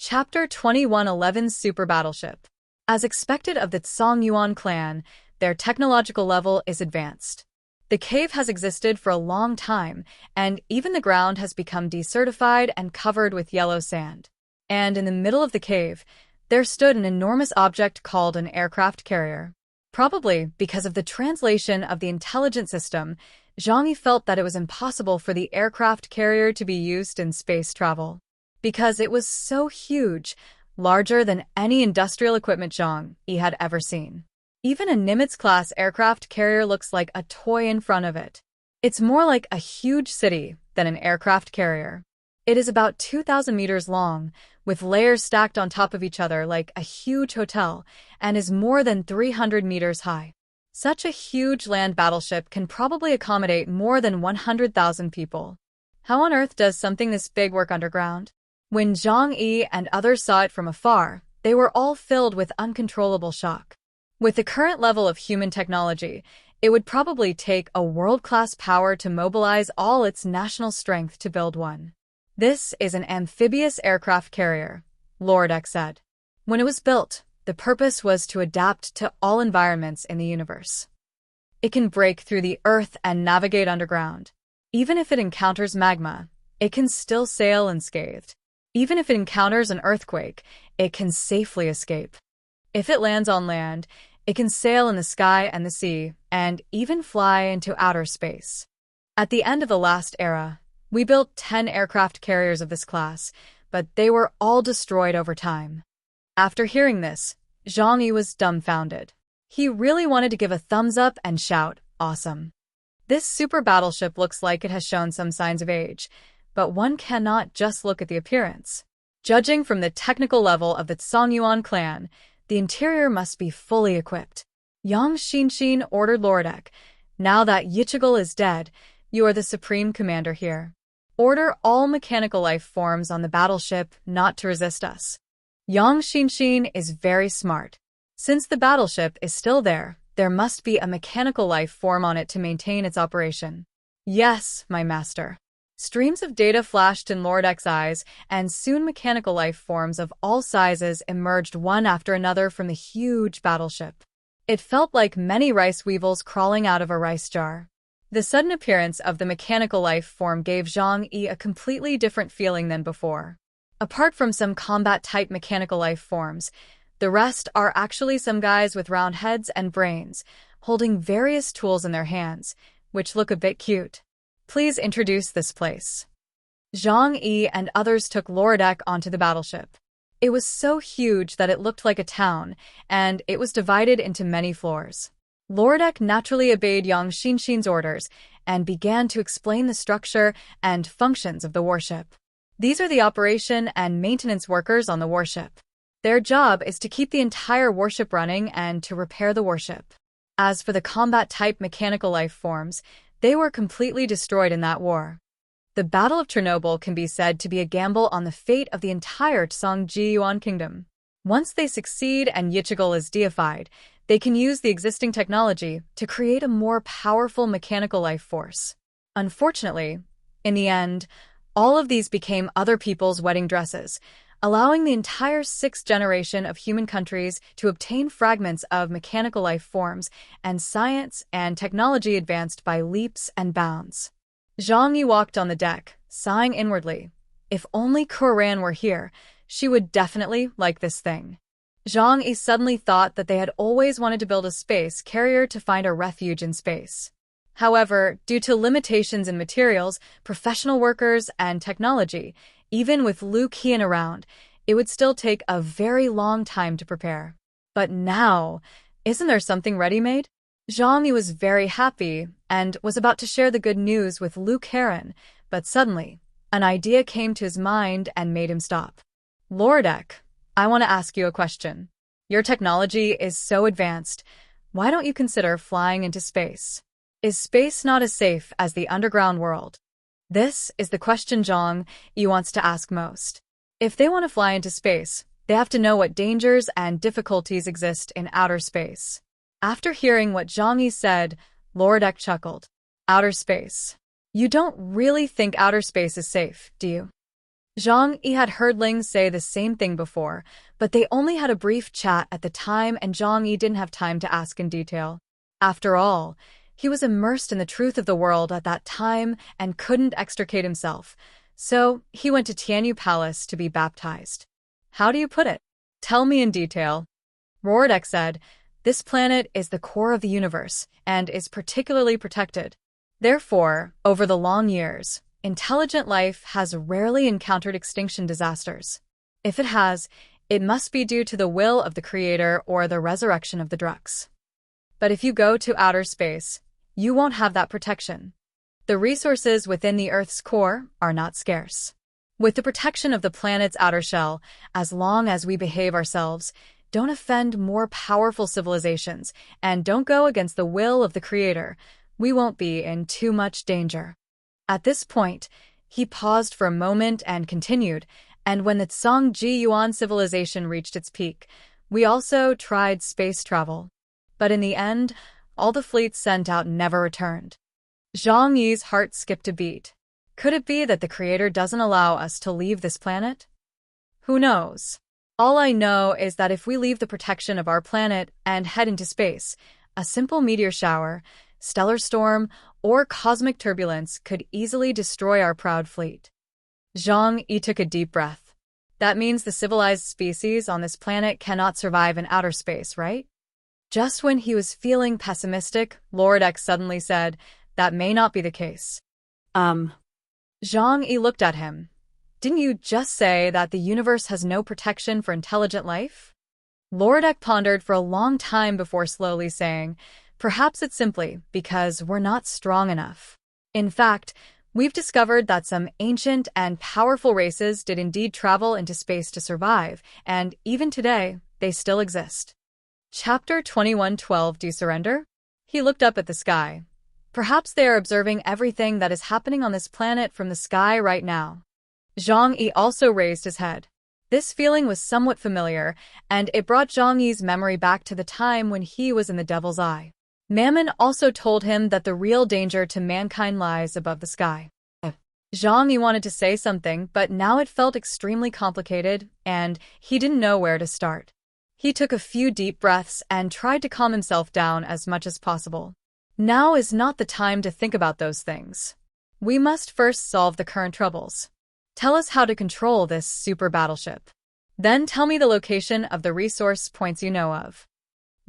Chapter 2111 Super Battleship. As expected of the Songyuan clan, their technological level is advanced. The cave has existed for a long time, and even the ground has become desertified and covered with yellow sand. And in the middle of the cave, there stood an enormous object called an aircraft carrier. Probably because of the translation of the intelligence system, Zhang Yi felt that it was impossible for the aircraft carrier to be used in space travel. Because it was so huge, larger than any industrial equipment Zhang Yi had ever seen. Even a Nimitz-class aircraft carrier looks like a toy in front of it. It's more like a huge city than an aircraft carrier. It is about 2,000 meters long, with layers stacked on top of each other like a huge hotel, and is more than 300 meters high. Such a huge land battleship can probably accommodate more than 100,000 people. How on earth does something this big work underground? When Zhang Yi and others saw it from afar, they were all filled with uncontrollable shock. With the current level of human technology, it would probably take a world-class power to mobilize all its national strength to build one. This is an amphibious aircraft carrier, Lord X said. When it was built, the purpose was to adapt to all environments in the universe. It can break through the earth and navigate underground. Even if it encounters magma, it can still sail unscathed. Even if it encounters an earthquake, it can safely escape. If it lands on land, it can sail in the sky and the sea, and even fly into outer space. At the end of the last era, we built 10 aircraft carriers of this class, but they were all destroyed over time. After hearing this, Zhang Yi was dumbfounded. He really wanted to give a thumbs up and shout, "Awesome." This super battleship looks like it has shown some signs of age, but one cannot just look at the appearance. Judging from the technical level of the Songyuan clan, the interior must be fully equipped. Yang Xinxin ordered Lord Ek, "Now that Yichigal is dead, you are the supreme commander here. Order all mechanical life forms on the battleship not to resist us." Yang Xinxin is very smart. Since the battleship is still there, there must be a mechanical life form on it to maintain its operation. "Yes, my master." Streams of data flashed in Lord X's eyes, and soon mechanical life forms of all sizes emerged one after another from the huge battleship. It felt like many rice weevils crawling out of a rice jar. The sudden appearance of the mechanical life form gave Zhang Yi a completely different feeling than before. Apart from some combat-type mechanical life forms, the rest are actually some guys with round heads and brains, holding various tools in their hands, which look a bit cute. "Please introduce this place." Zhang Yi and others took Lord Ek onto the battleship. It was so huge that it looked like a town, and it was divided into many floors. Lord Ek naturally obeyed Yang Xinxin's orders and began to explain the structure and functions of the warship. These are the operation and maintenance workers on the warship. Their job is to keep the entire warship running and to repair the warship. As for the combat-type mechanical life forms, they were completely destroyed in that war. The Battle of Chernobyl can be said to be a gamble on the fate of the entire Songyuan kingdom. Once they succeed and Yichigal is deified, they can use the existing technology to create a more powerful mechanical life force. Unfortunately, in the end, all of these became other people's wedding dresses, allowing the entire sixth generation of human countries to obtain fragments of mechanical life forms, and science and technology advanced by leaps and bounds. Zhang Yi walked on the deck, sighing inwardly. If only Koran were here, she would definitely like this thing. Zhang Yi suddenly thought that they had always wanted to build a space carrier to find a refuge in space. However, due to limitations in materials, professional workers, and technology, even with Liu Qian around, it would still take a very long time to prepare. But now, isn't there something ready-made? Zhang Yi was very happy and was about to share the good news with Liu Qian, but suddenly, an idea came to his mind and made him stop. "Lord Ek, I want to ask you a question. Your technology is so advanced. Why don't you consider flying into space? Is space not as safe as the underground world?" This is the question Zhang Yi wants to ask most. If they want to fly into space, they have to know what dangers and difficulties exist in outer space. After hearing what Zhang Yi said, Lord Ek chuckled. "Outer space. You don't really think outer space is safe, do you?" Zhang Yi had heard Ling say the same thing before, but they only had a brief chat at the time and Zhang Yi didn't have time to ask in detail. After all, he was immersed in the truth of the world at that time and couldn't extricate himself, so he went to Tianyu Palace to be baptized. How do you put it? Tell me in detail. Rordak said, this planet is the core of the universe and is particularly protected. Therefore, over the long years, intelligent life has rarely encountered extinction disasters. If it has, it must be due to the will of the Creator or the resurrection of the Drux. But if you go to outer space, you won't have that protection. The resources within the Earth's core are not scarce. With the protection of the planet's outer shell, as long as we behave ourselves, don't offend more powerful civilizations, and don't go against the will of the Creator, we won't be in too much danger. At this point, he paused for a moment and continued, and when the Tsangji Yuan civilization reached its peak, we also tried space travel. But in the end, all the fleets sent out never returned. Zhang Yi's heart skipped a beat. Could it be that the Creator doesn't allow us to leave this planet? Who knows? All I know is that if we leave the protection of our planet and head into space, a simple meteor shower, stellar storm, or cosmic turbulence could easily destroy our proud fleet. Zhang Yi took a deep breath. That means the civilized species on this planet cannot survive in outer space, right? Just when he was feeling pessimistic, Lord X suddenly said, that may not be the case. Zhang Yi looked at him. Didn't you just say that the universe has no protection for intelligent life? Lord Ek pondered for a long time before slowly saying, perhaps it's simply because we're not strong enough. In fact, we've discovered that some ancient and powerful races did indeed travel into space to survive, and even today, they still exist. Chapter 21:12 Do you surrender? He looked up at the sky. Perhaps they are observing everything that is happening on this planet from the sky right now. Zhang Yi also raised his head. This feeling was somewhat familiar, and it brought Zhang Yi's memory back to the time when he was in the Devil's Eye. Mammon also told him that the real danger to mankind lies above the sky. Zhang Yi wanted to say something, but now it felt extremely complicated, and he didn't know where to start. He took a few deep breaths and tried to calm himself down as much as possible. Now is not the time to think about those things. We must first solve the current troubles. Tell us how to control this super battleship. Then tell me the location of the resource points you know of.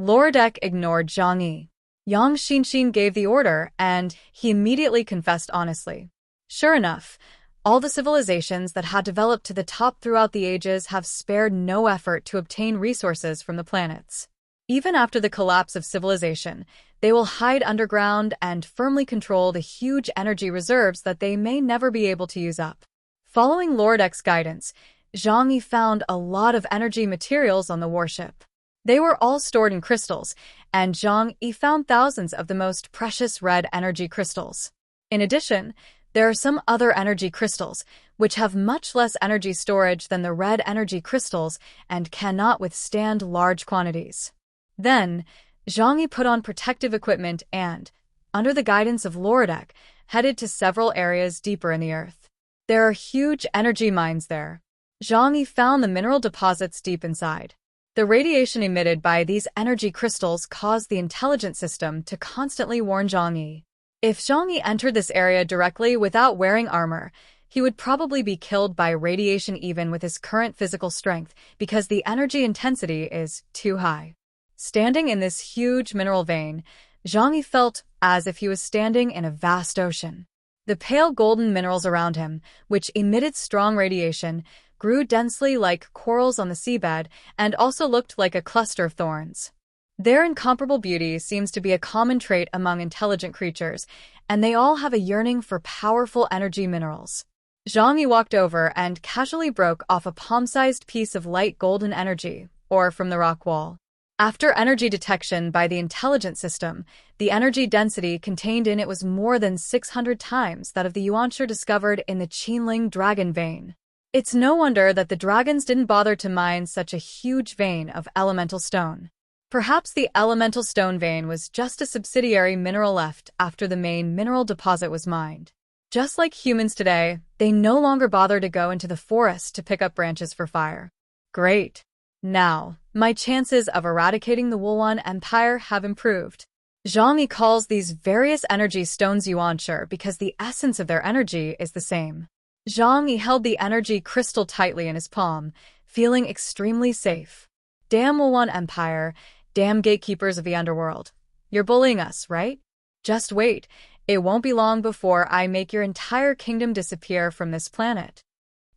Lordek ignored Zhang Yi. Yang Xinxin gave the order, and he immediately confessed honestly. Sure enough, all the civilizations that had developed to the top throughout the ages have spared no effort to obtain resources from the planets. Even after the collapse of civilization, they will hide underground and firmly control the huge energy reserves that they may never be able to use up. Following Lord X's guidance, Zhang Yi found a lot of energy materials on the warship. They were all stored in crystals, and Zhang Yi found thousands of the most precious red energy crystals. In addition, there are some other energy crystals, which have much less energy storage than the red energy crystals and cannot withstand large quantities. Then, Zhang Yi put on protective equipment and, under the guidance of Lordek, headed to several areas deeper in the earth. There are huge energy mines there. Zhang Yi found the mineral deposits deep inside. The radiation emitted by these energy crystals caused the intelligent system to constantly warn Zhang Yi. If Zhang Yi entered this area directly without wearing armor, he would probably be killed by radiation even with his current physical strength because the energy intensity is too high. Standing in this huge mineral vein, Zhang Yi felt as if he was standing in a vast ocean. The pale golden minerals around him, which emitted strong radiation, grew densely like corals on the seabed and also looked like a cluster of thorns. Their incomparable beauty seems to be a common trait among intelligent creatures, and they all have a yearning for powerful energy minerals. Zhang Yi walked over and casually broke off a palm-sized piece of light golden energy, ore from the rock wall. After energy detection by the intelligent system, the energy density contained in it was more than 600 times that of the Yuanshi discovered in the Qinling dragon vein. It's no wonder that the dragons didn't bother to mine such a huge vein of elemental stone. Perhaps the elemental stone vein was just a subsidiary mineral left after the main mineral deposit was mined. Just like humans today, they no longer bother to go into the forest to pick up branches for fire. Great. Now, my chances of eradicating the Wulwan Empire have improved. Zhang Yi calls these various energy stones yuanshi because the essence of their energy is the same. Zhang Yi held the energy crystal tightly in his palm, feeling extremely safe. Damn Wulwan Empire, damn gatekeepers of the underworld. You're bullying us, right? Just wait. It won't be long before I make your entire kingdom disappear from this planet.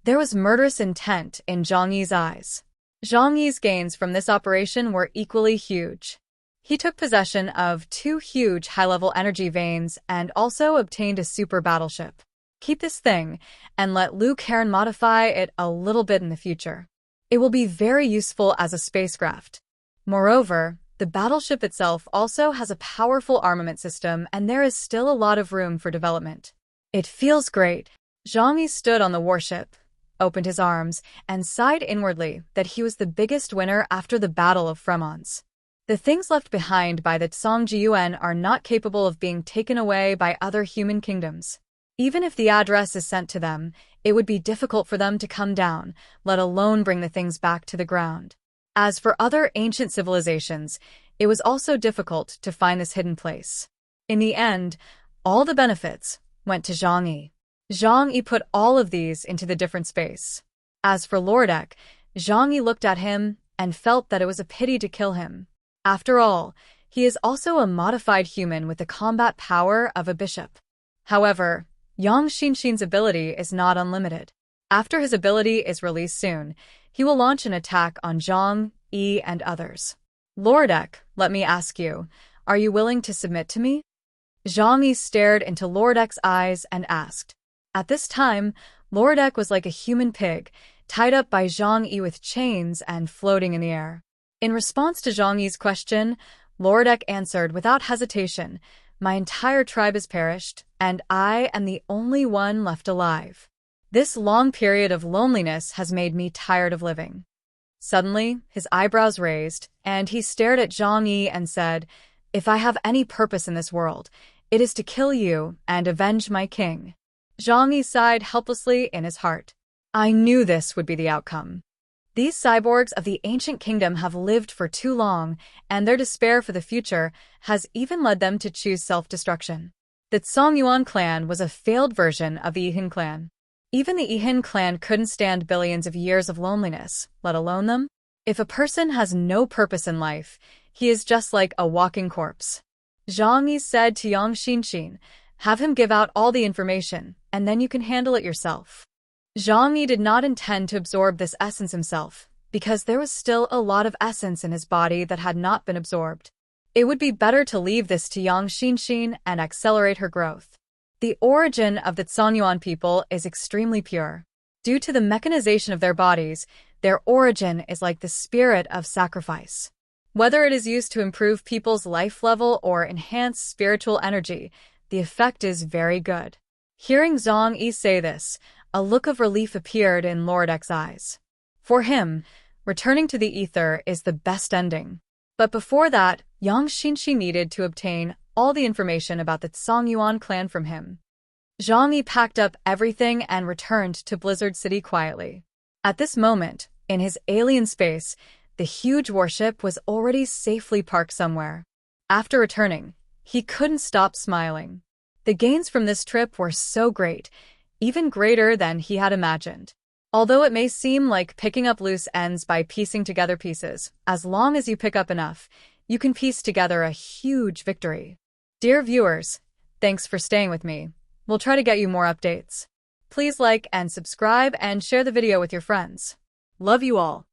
There was murderous intent in Zhang Yi's eyes. Zhang Yi's gains from this operation were equally huge. He took possession of 2 huge high-level energy veins and also obtained a super battleship. Keep this thing, and let Liu Karen modify it a little bit in the future. It will be very useful as a spacecraft. Moreover, the battleship itself also has a powerful armament system, and there is still a lot of room for development. It feels great. Zhang Yi stood on the warship, opened his arms, and sighed inwardly that he was the biggest winner after the Battle of Fremons. The things left behind by the Tsongjiyuan are not capable of being taken away by other human kingdoms. Even if the address is sent to them, it would be difficult for them to come down, let alone bring the things back to the ground. As for other ancient civilizations, it was also difficult to find this hidden place. In the end, all the benefits went to Zhang Yi. Zhang Yi put all of these into the different space. As for Lordek, Zhang Yi looked at him and felt that it was a pity to kill him. After all, he is also a modified human with the combat power of a bishop. However, Yang Xinxin's ability is not unlimited. After his ability is released soon, he will launch an attack on Zhang Yi and others. Lordek, let me ask you, are you willing to submit to me? Zhang Yi stared into Lordek's eyes and asked. At this time, Lordek was like a human pig, tied up by Zhang Yi with chains and floating in the air. In response to Zhang Yi's question, Lordek answered without hesitation, "My entire tribe has perished, and I am the only one left alive. This long period of loneliness has made me tired of living." Suddenly, his eyebrows raised, and he stared at Zhang Yi and said, "If I have any purpose in this world, it is to kill you and avenge my king." Zhang Yi sighed helplessly in his heart. I knew this would be the outcome. These cyborgs of the ancient kingdom have lived for too long, and their despair for the future has even led them to choose self-destruction. The Tsongyuan clan was a failed version of the Yihan clan. Even the Yihan clan couldn't stand billions of years of loneliness, let alone them. If a person has no purpose in life, he is just like a walking corpse. Zhang Yi said to Yang Xinxin, "Have him give out all the information, and then you can handle it yourself." Zhang Yi did not intend to absorb this essence himself, because there was still a lot of essence in his body that had not been absorbed. It would be better to leave this to Yang Xinxin and accelerate her growth. The origin of the Tsongyuan people is extremely pure. Due to the mechanization of their bodies, their origin is like the spirit of sacrifice. Whether it is used to improve people's life level or enhance spiritual energy, the effect is very good. Hearing Zhang Yi say this, a look of relief appeared in Lordek's eyes. For him, returning to the ether is the best ending. But before that, Yang Xinxi needed to obtain all the information about the Tsongyuan clan from him. Zhang Yi packed up everything and returned to Blizzard City quietly. At this moment, in his alien space, the huge warship was already safely parked somewhere. After returning, he couldn't stop smiling. The gains from this trip were so great, even greater than he had imagined. Although it may seem like picking up loose ends by piecing together pieces, as long as you pick up enough, you can piece together a huge victory. Dear viewers, thanks for staying with me. We'll try to get you more updates. Please like and subscribe and share the video with your friends. Love you all.